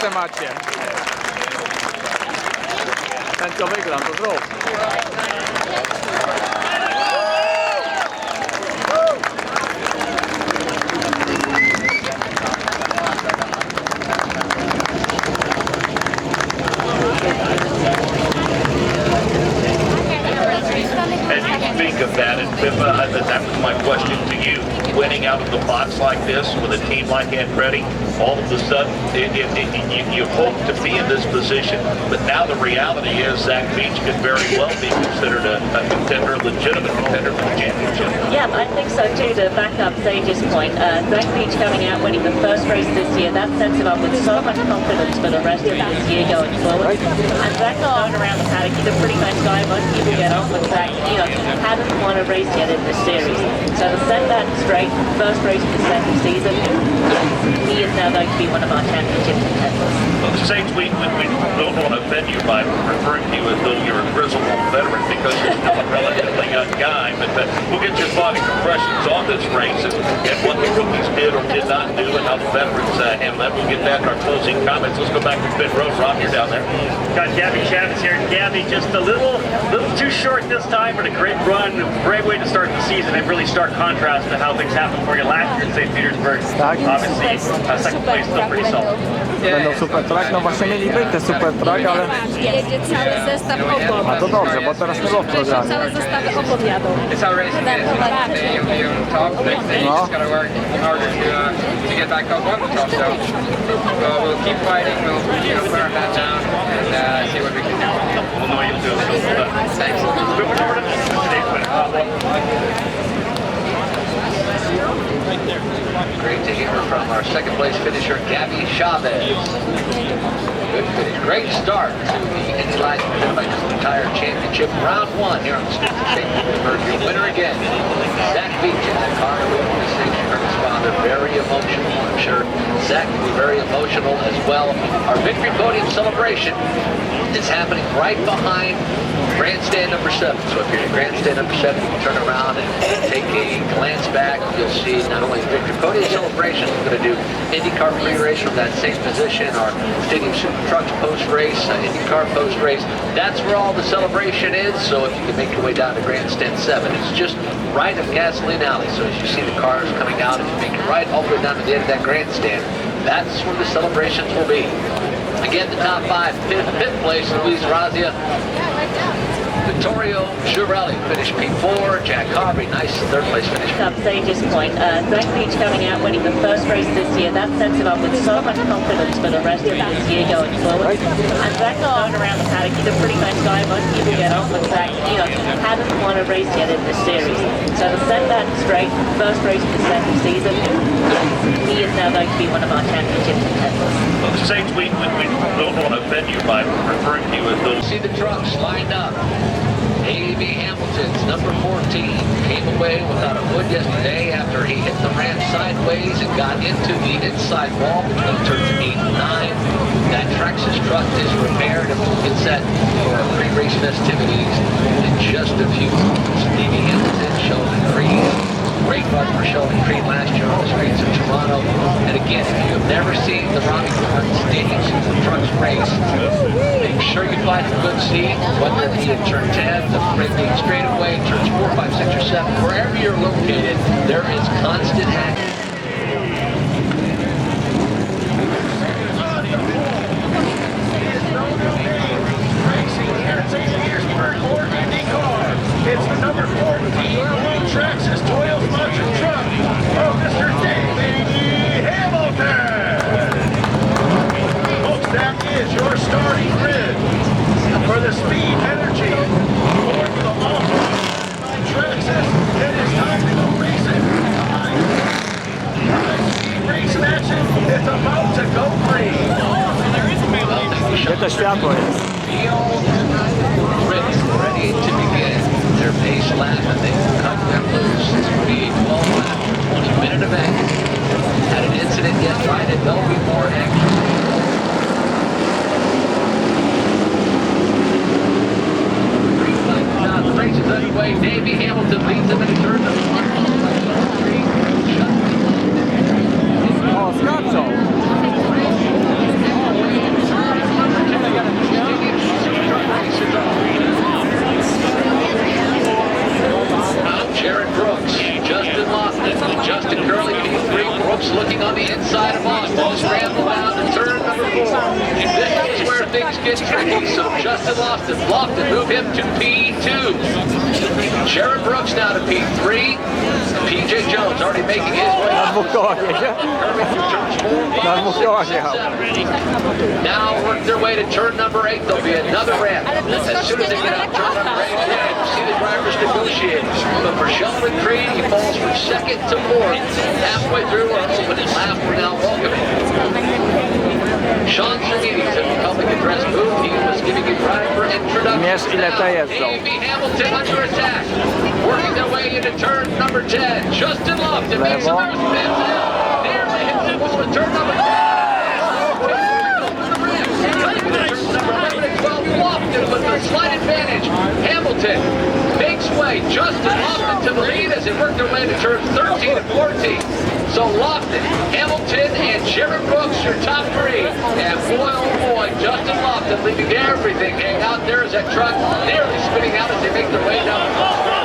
temacie. Ten co wygra, to zrób. As you speak of that, and Pippa, that was my question to you. Winning out of the box like this with a team like Andretti, all of a sudden you hope to be in this position, but now the reality is Zach Beach could very well be considered a contender, a legitimate contender for the championship. Yeah, I think so too. To back up Sage's point, Zach Beach coming out winning the first race this year, that sets him up with so much confidence for the rest of this year going forward. And Zach's going around the paddock. He's a pretty nice guy. Most people get on with Zach. He hasn't won a race yet in this series. So to set that straight, first race of the second season, he is now going to be one of our championship contenders. Well, Sage, we don't want to offend you by referring to you as though you're a grizzled old veteran because you're still a relatively young guy, but we'll get your thought and impressions on this race and what the rookies did or did not do and how the veterans handled that. We'll get back to our closing comments. Let's go back to pit road. Rob, you're down there. Got Gabby Chavez here. Gabby, just a little too short this time, but a great run, great way to start the season and really stark contrast to how things happened for you last year in St. Petersburg. Obviously, second place still pretty solid. Będą super track, no właśnie mieli być te super track, ale... Jedzie cały zestaw opon. A to dobrze, bo teraz nie było w programie. Całe zestawy opon jadą. It's how racing is. They on top, they just gotta work harder to get back up on the top. So we'll keep fighting, we'll put our head down and see what we can do. We'll know you'll do it. Thanks. Moving over to today's winner. Great to hear from our second place finisher, Gabby Chavez. Good finish. Great start to the IndyCar Tire Championship. Round one here on the streets of St. Petersburg. Your winner again, Zach Beach in that car number 26. You heard his father, very emotional. I'm sure Zach will be very emotional as well. Our victory podium celebration is happening right behind grandstand number 7. So if you're in grandstand number 7, you can turn around and take a glance back. You'll see not only the victory podium celebration, we're going to do IndyCar pre-race from that same position, our Stadium Super Trucks post-race, IndyCar post-race. That's where all the celebration is. So if you can make your way down to grandstand 7, it's just right of Gasoline Alley. So as you see the cars coming out, if you make it right all the way down to the end of that grandstand, that's where the celebrations will be. Again, the top 5, fifth place, Luis Razia. Vittorio Girelli finished P4. Jack Harvey, nice third place finish. Up Sage's point, Zach Beach coming out winning the first race this year, that sets him up with so much confidence for the rest of this year going forward. And Zach's going around the paddock. He's a pretty nice guy. Most people get on with Zach. He hasn't won a race yet in this series. So to set that straight, first race of the second season, he is now going to be one of our championship contenders. Well, Sage, we don't want to offend you by referring to you as though... See the trucks lined up. A.B. Hamilton's number 14 came away without a hood yesterday after he hit the ramp sideways and got into the inside wall between turns 8 and 9. That Traxxas truck is repaired and will get set for our pre-race festivities in just a few moments. A.B. Hamilton showing Prix. Great run for Sheldon Creed last year on the streets of Toronto. And again, if you have never seen the Ronnie Gordon Stadium Super Trucks race, make sure you find a good seat, whether it be in turn 10, the Prix straightaway, turns 4, 5, 6, or 7, wherever you're located, there is constant action. It's the number 14 Traxxas Toyota Monster truck of Mr. David Hamilton. Folks, that is your starting grid for the speed, energy, or for the long by Traxxas. It is time to go racing. High-speed racing action is about to go free. Gdzie to światło jest? Ready to begin their pace lap, and they will cut them loose. It's going to be a 12-lap, 20-minute event. Had an incident yesterday, and there'll be more action. The race is underway. Davey Hamilton leads them in turn number 1. O, skaczą! outside of Austin, scramble down to turn number 4. This is where things get tricky, so Justin Lofton move him to P2. Jared Brooks now to P3. PJ Jones already making his way up. Now work their way to turn number 8. There'll be another ramp. As soon as they get out turn number 8, you see the drivers negotiate. But for Sheldon Creed, he falls from 2nd to 4th. Halfway through our opening lap, we're now welcoming Sean Cernides at the public address booth. He was giving you driver introduction. Davey Hamilton under attack. Working their way into turn number 10. Justin Lofton makes a moose, spins out. Nearly hits the wall at turn number 10. Turn number 11 and 12, Lofton with a slight advantage. Hamilton makes way. Justin Lofton to the lead as they work their way to turns 13 and 14. So Lofton, Hamilton, and Jared Brooks, your top 3. And boy, oh boy, Justin Lofton leaving everything hang out there as that truck nearly spinning out as they make their way down the road.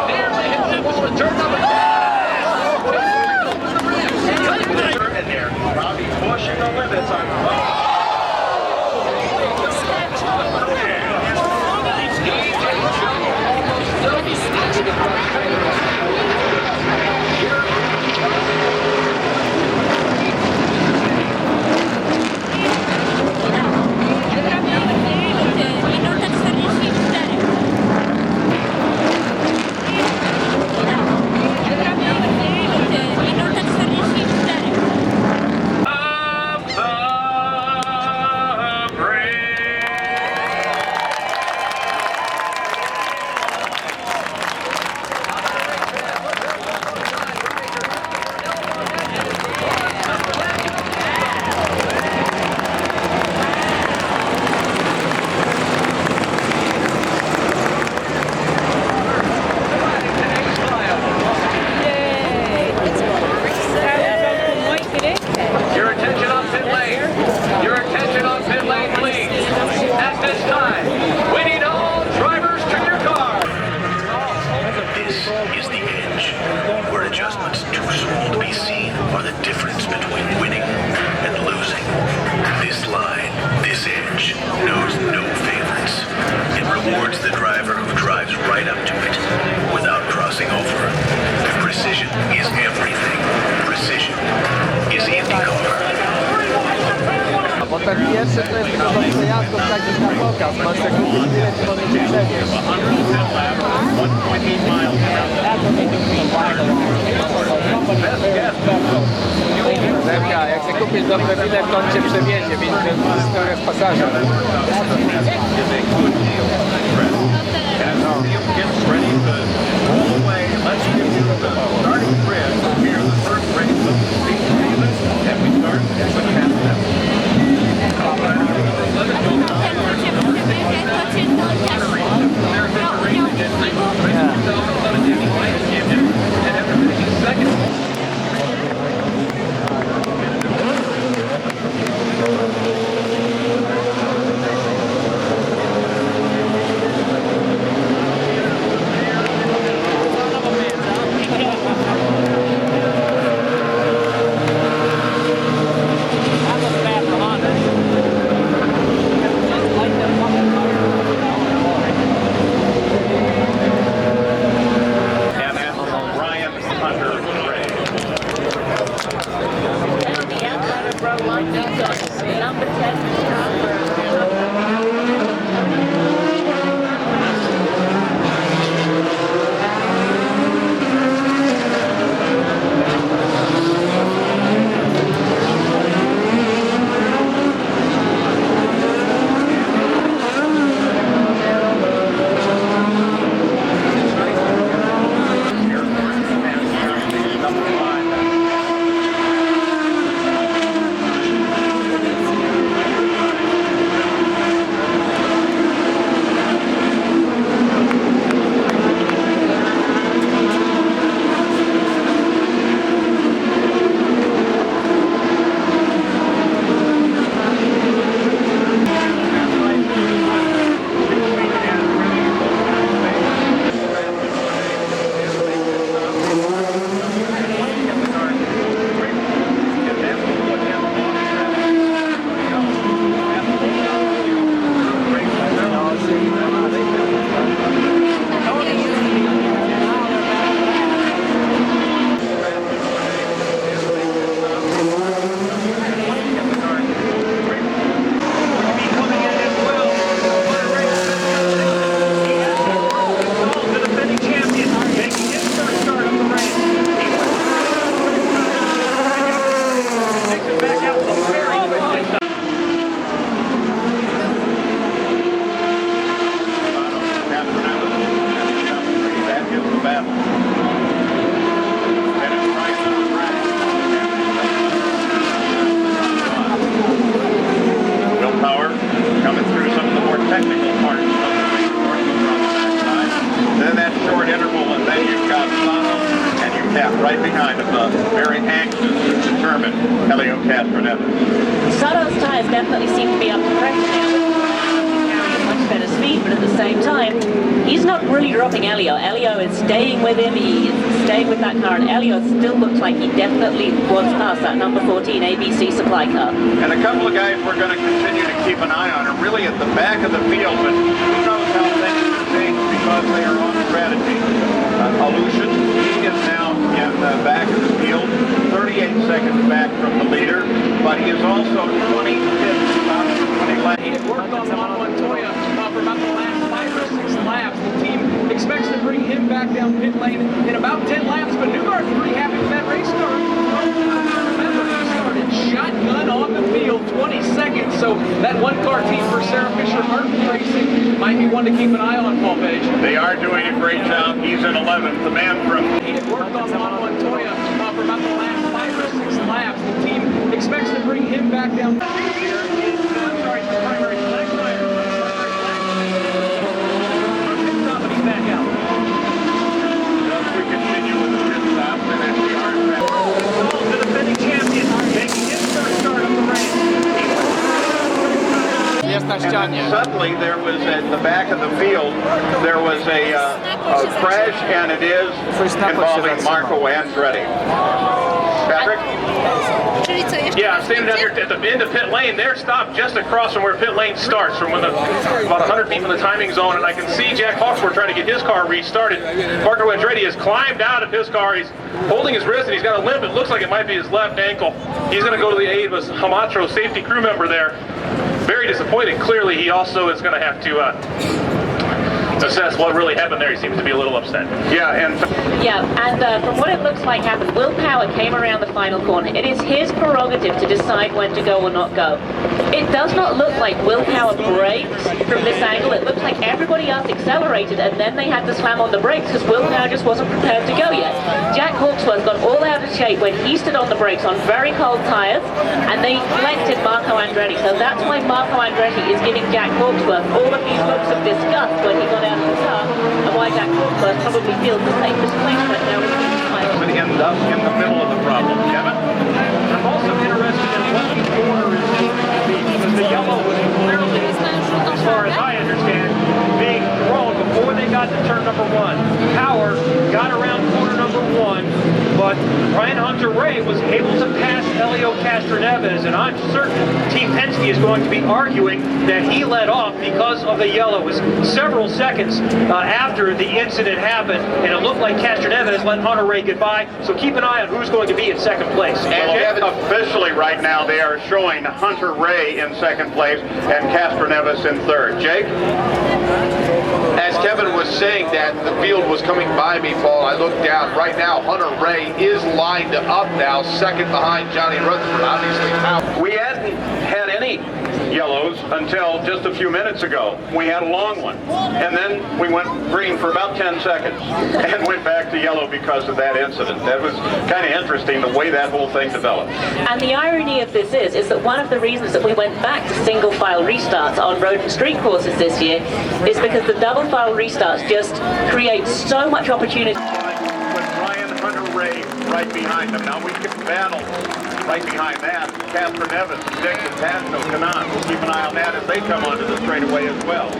Nearly hits it with turn number 10. Robbie pushing the limits on ten pierwszy to jest tylko do przejazdu, tak gdzieś na pokaz. Masz jak kupić bilet, to nie się przejdziesz. Zemka, jak się kupisz dobry bilet, to on cię przewiezie, więc to jest pasażer. Castroneves. Soto's tires definitely seem to be up to pressure now. Carrying much better speed, but at the same time, he's not really dropping Elio. Elio is staying with him, he is staying with that car, and Elio still looks like he definitely wants past that number 14 ABC supply car. And a couple of guys we're going to continue to keep an eye on are really at the back of the field, but who knows how things will change because they are on strategy. Aleutian, he is now in the back of the field, 38 seconds back from the leader, but he is also 25th, about 20 laps. He had worked on Montoya for about the last 5 or 6 laps. The team expects to bring him back down pit lane in about 10 laps, but Newgarden's pretty happy with that race start. Remember, he started shotgun on the field, 20 seconds, so that one-car team for Sarah Fisher Martin Racing might be one to keep an eye on, Paul Page. They are doing a great job. He's in 11th. The man from... He had worked on Montoya for about the last 5 or 6 laps. The team expects to bring him back down. Here is the primary flag flyer. Somebody's back out. As we continue with the pit stops, and as we are... The defending champion making his first start of the race. Jest na ścianie. And suddenly there was at the back of the field, there was a crash, and it is involving Marco Andretti. Patrick? Yeah, I'm standing down here at the end of pit lane. They're stopped just across from where pit lane starts, from when about 100 feet from the timing zone, and I can see Jack Hawksworth trying to get his car restarted. Marco Andretti has climbed out of his car. He's holding his wrist, and he's got a limp. It looks like it might be his left ankle. He's going to go to the aid of his Hamatro safety crew member there. Very disappointed. Clearly, he also is going to have to assess what really happened there. He seems to be a little upset. Yeah, and From what it looks like happened, Will Power came around the final corner. It is his prerogative to decide when to go or not go. It does not look like Will Power braked from this angle. It looks like everybody else accelerated, and then they had to slam on the brakes because Will Power just wasn't prepared to go yet. Jack Hawksworth got all out of shape when he stood on the brakes on very cold tires, and they collected Marco Andretti. So that's why Marco Andretti is giving Jack Hawksworth all of these looks of disgust when he got out of the car, and why Jack Hawksworth probably feels the same displacement now with the tires. it ends up in the middle of the problem. Kevin? I'm also interested in what the order is going to be, because the yellow was clearly, as far as I understand, being thrown before they got to turn number 1. Power got around corner number 1, but Ryan Hunter-Reay was able to pass Elio Castroneves, and I'm certain Team Penske is going to be arguing that he let off because of the yellow. It was several seconds after the incident happened, and it looked like Castroneves let Hunter-Reay get by, so keep an eye on who's going to be in second place. And officially right now they are showing Hunter-Reay in second place and Castroneves in third. Jake? As Kevin was saying that the field was coming by me, Paul, I looked down. Right now, Hunter-Reay is lined up now, second behind Johnny Rutherford. Obviously, Power. We hadn't had any yellows until just a few minutes ago. We had a long one, and then we went green for about 10 seconds and went back to yellow because of that incident. That was kind of interesting, the way that whole thing developed. And the irony of this is that one of the reasons that we went back to single file restarts on road and street courses this year is because the double file restarts just create so much opportunity. With Ryan Hunter-Reay right behind him. Now we can battle right behind that. Castroneves, Dixon, Pasco, Canaan. We'll keep an eye on that as they come onto the straightaway as well.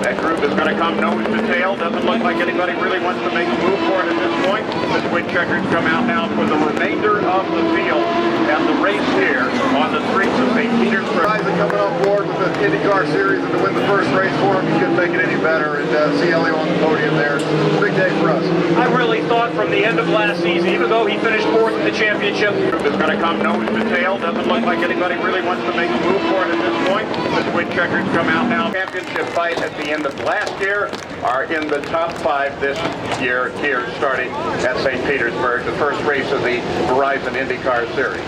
That group is going to come nose to tail. Doesn't look like anybody really wants to make a move for it at this point. The twin checkers come out now for the remainder of the field and the race here on the streets of St. Petersburg. Guys are coming on board with the IndyCar series and to win the first race for him. You couldn't make it any better, and see Elio on the podium there. Big day for us. I really thought from the end of last season, even though he finished 4th in the championship, Group is going to come nose to tail. Doesn't look like anybody really wants to make a move for it at this point. The twin checkers come out now. Championship fight at the end of last year are in the top 5 this year here starting at St. Petersburg, the first race of the Verizon IndyCar series.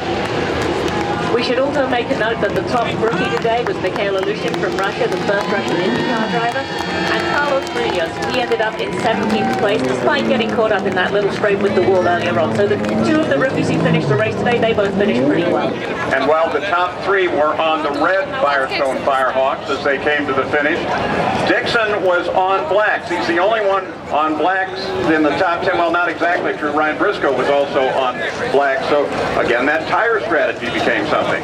We should also make a note that the top rookie today was Mikhail Aleutian from Russia, the first Russian IndyCar driver, and Carlos Munoz, cars. He ended up in 17th place despite getting caught up in that little scrape with the wall earlier on. So the two of the rookies who finished the race today, they both finished pretty well. And while the top three were on the red Firestone Firehawks as they came to the finish, Dixon was on blacks. He's the only one on blacks in the top 10. Well, not exactly true. Ryan Briscoe was also on blacks. So again, that tire strategy became something.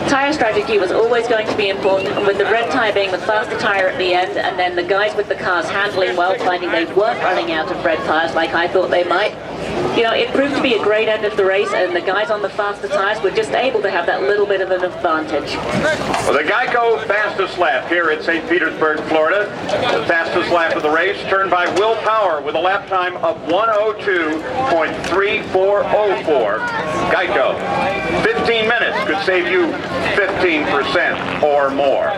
Tire strategy was always going to be important, and with the red tire being the faster tire at the end, and then the guys with the cars handling well, finding they weren't running out of red tires like I thought they might. You know, it proved to be a great end of the race, and the guys on the faster tires were just able to have that little bit of an advantage. Well, the Geico fastest lap here at St. Petersburg, Florida. The fastest lap of the race turned by Will Power with a lap time of 1:02.3404. Geico, 15 minutes could save you 15% or more.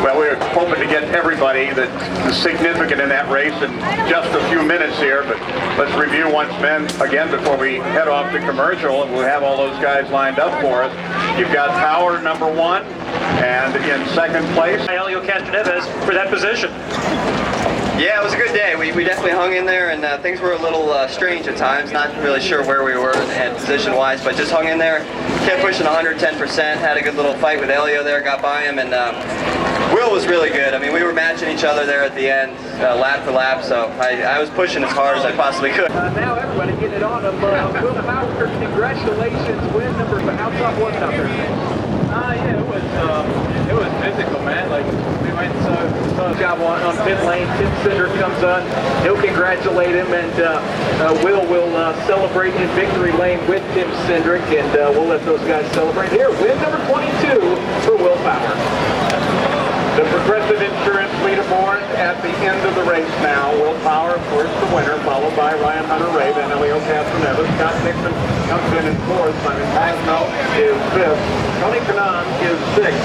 Well, we're hoping to get everybody that's significant in that race in just a few minutes here, but let's review once again before we head off to commercial, and we'll have all those guys lined up for us. You've got Power number 1, and in second place, Helio Castroneves for that position. Yeah, it was a good day. We definitely hung in there, and things were a little strange at times. Not really sure where we were and position-wise, but just hung in there. Kept pushing 110%. Had a good little fight with Helio there. Got by him, and Will was really good. I mean, we were matching each other there at the end, lap for lap. So I was pushing as hard as I possibly could. Now everybody getting it on him. Will Power, congratulations. Win number. How tough was it out there? Yeah, it was physical, man. Like we went so Job on pit lane. Tim Cindric comes on. He'll congratulate him, and Will celebrate in victory lane with Tim Cindric, and we'll let those guys celebrate here. Win number 22 for Will Power. The Progressive Insurance leaderboard at the end of the race now. Will Power, of course, the winner, followed by Ryan Hunter-Reay, then Helio Castroneves. Scott Nixon comes in 4th. Simon Pagenaud is 5th. Tony Kanaan is 6th.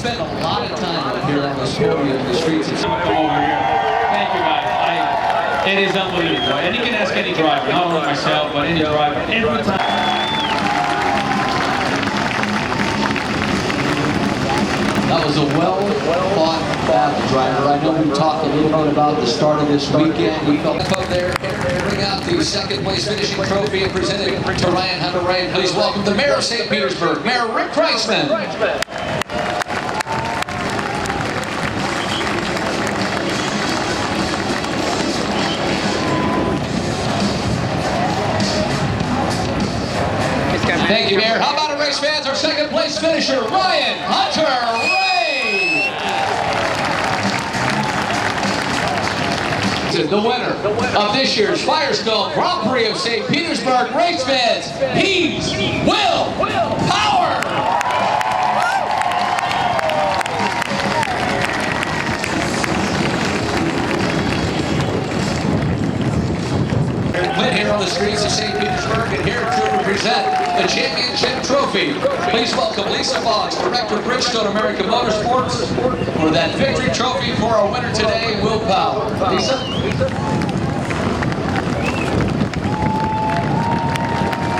Spent a lot of time up here on this podium in the streets. Over here. Thank you, guys. It is unbelievable. And you can ask any driver, not only myself, but any driver, every time. That was a well-fought battle, driver. I know we talked a little bit about the start of this weekend. We felt up there, bring out the second place finishing trophy and present it to Ryan Hunter-Reay. Please welcome the Mayor of St. Petersburg, Mayor Rick Kreisman. Thank you, Mayor. How about a race fans? Our second place finisher, Ryan Hunter-Reay. The winner of this year's Firestone Grand Prix of St. Petersburg race fans, he's Will Power. Win here on the streets of St. Petersburg, and here to represent the championship trophy. Please welcome Lisa Fox, Director of Bridgestone American Motorsports, for that victory trophy for our winner today, Will Power. Lisa?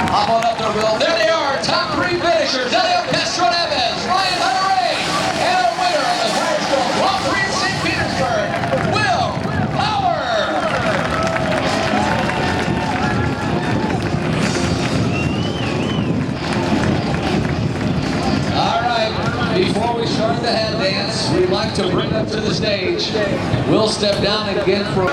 Hop on up there, Will. There they are, top 3 finishers, Helio Castroneves, Ryan Hunter-Reay, and our winner of the Firestone Grand Prix of St. Petersburg, Will Power. Before we start the head, chance, we'd like to bring up to the stage. We'll step down again for...